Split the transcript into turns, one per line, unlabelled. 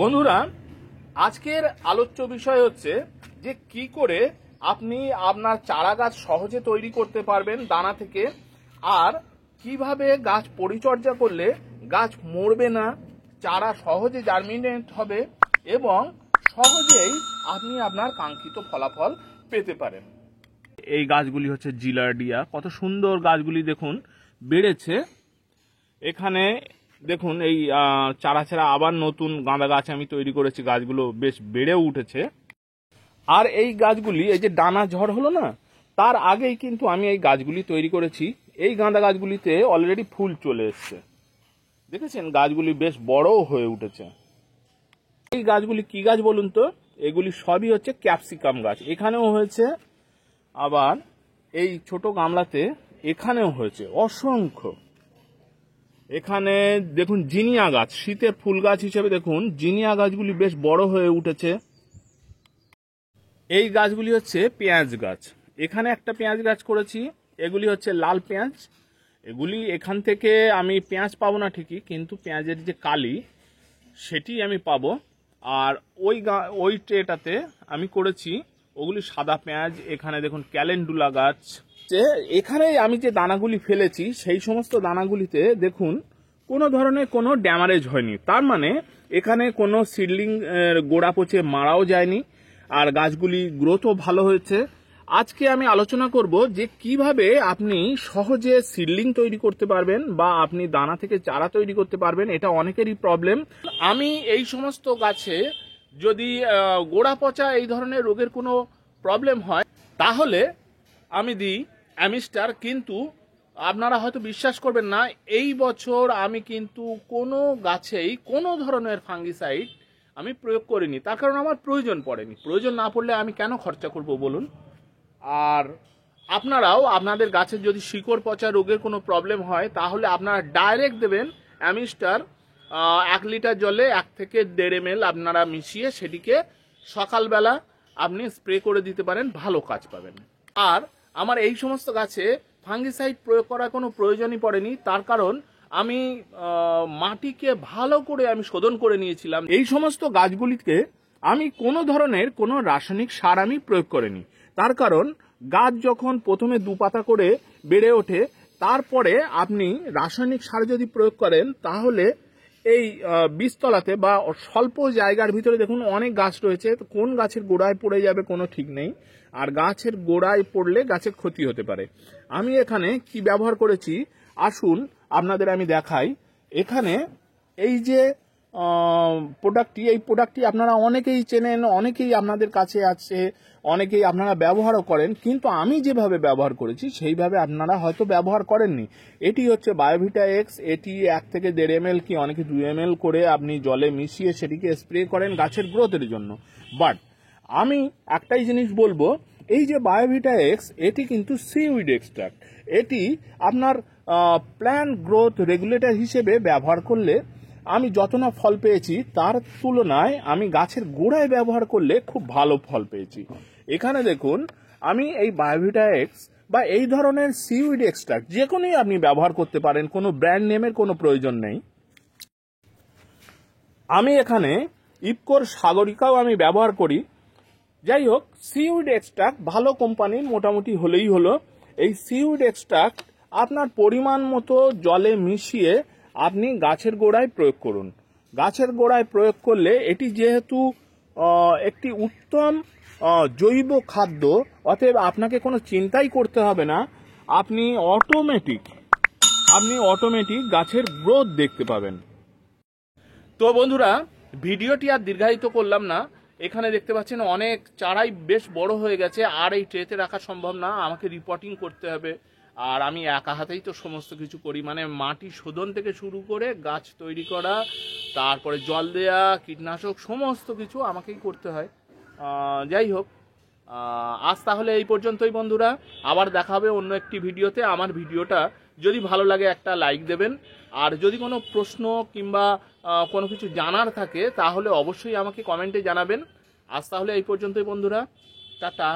বন্ধুরা, আজকের আলোচ্য বিষয় হচ্ছে যে কি করে আপনি আপনার চারা গাছ সহজে তৈরি করতে পারবেন দানা থেকে, আর কিভাবে গাছ পরিচর্যা করলে গাছ মরবে না, চারা সহজে জার্মিনেট হবে এবং সহজেই আপনি আপনার কাঙ্ক্ষিত ফলাফল পেতে পারেন। এই গাছগুলি হচ্ছে জিলার্ডিয়া। কত সুন্দর গাছগুলি দেখুন বেড়েছে। এখানে দেখুন এই চারা ছাড়া আবার নতুন গাঁদা গাছ আমি তৈরি করেছি, গাছগুলো বেশ বেড়েও উঠেছে। আর এই গাছগুলি, এই যে ডানা ঝড় হলো না, তার আগেই কিন্তু আমি এই গাছগুলি তৈরি করেছি। এই গাঁদা গাছগুলিতে অলরেডি ফুল চলে এসছে, দেখেছেন গাছগুলি বেশ বড়ও হয়ে উঠেছে। এই গাছগুলি কি গাছ বলুন তো? এগুলি সবই হচ্ছে ক্যাপসিকাম গাছ। এখানেও হয়েছে, আবার এই ছোট গামলাতে এখানেও হয়েছে অসংখ্য। এখানে দেখুন জিনিয়া গাছ, শীতের ফুল গাছ হিসেবে দেখুন জিনিয়া গাছগুলি বেশ বড় হয়ে উঠেছে। এই গাছগুলি হচ্ছে পেঁয়াজ গাছ। এখানে একটা পেঁয়াজ গাছ করেছি, এগুলি হচ্ছে লাল পেঁয়াজ। এগুলি এখান থেকে আমি পেঁয়াজ পাবো না ঠিকই, কিন্তু পেঁয়াজের যে কালি সেটি আমি পাবো। আর ওই ট্রেটাতে আমি করেছি ওগুলি সাদা পেঁয়াজ। এখানে দেখুন ক্যালেন্ডুলা গাছ। এখানে আমি যে দানাগুলি ফেলেছি সেই সমস্ত দানাগুলিতে দেখুন কোনো ধরনের কোনো ড্যামারেজ হয়নি, তার মানে এখানে কোনো সিডলিং গোড়া পচে মারাও যায়নি, আর গাছগুলি গ্রোথও ভালো হয়েছে। আজকে আমি আলোচনা করব যে কিভাবে আপনি সহজে সিডলিং তৈরি করতে পারবেন বা আপনি দানা থেকে চারা তৈরি করতে পারবেন। এটা অনেকেরই প্রবলেম। আমি এই সমস্ত গাছে যদি গোড়া পচা এই ধরনের রোগের কোনো প্রবলেম হয় তাহলে আমি দিই অ্যামিস্টার। কিন্তু আপনারা হয়তো বিশ্বাস করবেন না, এই বছর আমি কিন্তু কোনো গাছেই কোনো ধরনের ফাঙ্গিসাইড আমি প্রয়োগ করিনি, তার কারণ আমার প্রয়োজন পড়েনি। প্রয়োজন না পড়লে আমি কেন খরচা করব বলুন? আর আপনারাও আপনাদের গাছের যদি শিকড় পচা রোগের কোনো প্রবলেম হয় তাহলে আপনারা ডাইরেক্ট দেবেন অ্যামিস্টার 1 লিটার জলে 1 থেকে 1.5 ml আপনারা মিশিয়ে সেটিকে সকালবেলা আপনি স্প্রে করে দিতে পারেন, ভালো কাজ পাবেন। আর আমার এই সমস্ত গাছে ফাঙ্গিসাইড প্রয়োগ করার কোনো প্রয়োজনই পড়েনি, তার কারণ আমি মাটিকে ভালো করে আমি শোধন করে নিয়েছিলাম। এই সমস্ত গাছগুলিকে আমি কোনো ধরনের কোনো রাসায়নিক সার আমি প্রয়োগ করিনি, তার কারণ গাছ যখন প্রথমে 2 পাতা করে বেড়ে ওঠে, তারপরে আপনি রাসায়নিক সার যদি প্রয়োগ করেন তাহলে এই বীজতলাতে বা স্বল্প জায়গার ভিতরে দেখুন অনেক গাছ রয়েছে, কোন গাছের গোড়ায় পড়ে যাবে কোনো ঠিক নেই, আর গাছের গোড়ায় পড়লে গাছের ক্ষতি হতে পারে। আমি এখানে কি ব্যবহার করেছি আসুন আপনাদের আমি দেখাই। এখানে এই যে এই প্রোডাক্টটি আপনারা অনেকেই চেনেন, অনেকেই আপনাদের কাছে আছে, অনেকেই আপনারা ব্যবহারও করেন, কিন্তু আমি যেভাবে ব্যবহার করেছি সেইভাবে আপনারা হয়তো ব্যবহার করেননি। এটি হচ্ছে বায়োভিটা এক্স। এটি 1 থেকে 1.5 ml কি অনেকে 2 ml করে আপনি জলে মিশিয়ে সেটিকে স্প্রে করেন গাছের গ্রোথের জন্য। বাট আমি একটাই জিনিস বলবো, এই যে বায়োভিটা এক্স এটি কিন্তু সিউইড এক্সট্রাক্ট। এটি আপনার প্ল্যান্ট গ্রোথ রেগুলেটর হিসেবে ব্যবহার করলে আমি যত না ফল পেয়েছি তার তুলনায় আমি গাছের গোড়ায় ব্যবহার করলে খুব ভালো ফল পেয়েছি। এখানে দেখুন আমি এই বায়োভিটা এক্স বা এই ধরনের সিউইড এক্সট্রাক্ট যে কোনোই আপনি ব্যবহার করতে পারেন, কোনো ব্র্যান্ড নেমের কোনো প্রয়োজন নেই। আমি এখানে ইফকোর সাগরিকাও আমি ব্যবহার করি। যাই হোক, সিউইড এক্সট্রাক্ট ভালো কোম্পানির মোটামুটি হলেই হলো। এই সিউইড এক্সট্রাক্ট আপনার পরিমাণ মতো জলে মিশিয়ে আপনি গাছের গোড়ায় প্রয়োগ করুন। গাছের গোড়ায় প্রয়োগ করলে এটি যেহেতু একটি উত্তম জৈব খাদ্য, অতএব আপনাকে কোনো চিন্তাই করতে হবে না, আপনি অটোমেটিক গাছের গ্রোথ দেখতে পাবেন। তো বন্ধুরা, ভিডিওটি আর দীর্ঘায়িত করলাম না। এখানে দেখতে পাচ্ছেন অনেক চারাই বেশ বড় হয়ে গেছে, আর এই ট্রেতে রাখা সম্ভব না, আমাকে রিপোর্টিং করতে হবে। আর আমি একা হাতেই তো সমস্ত কিছু করি, মানে মাটি শোধন থেকে শুরু করে গাছ তৈরি করা, তারপরে জল দেয়া, কীটনাশক, সমস্ত কিছু আমাকেই করতে হয়। যাই হোক, আজ তাহলে এই পর্যন্তই বন্ধুরা। আবার দেখা হবে অন্য একটি ভিডিওতে। আমার ভিডিওটা যদি ভালো লাগে একটা লাইক দেবেন, আর যদি কোনো প্রশ্ন কিংবা কোনো কিছু জানার থাকে তাহলে অবশ্যই আমাকে কমেন্টে জানাবেন। আজ তাহলে এই পর্যন্তই বন্ধুরা, টাটা।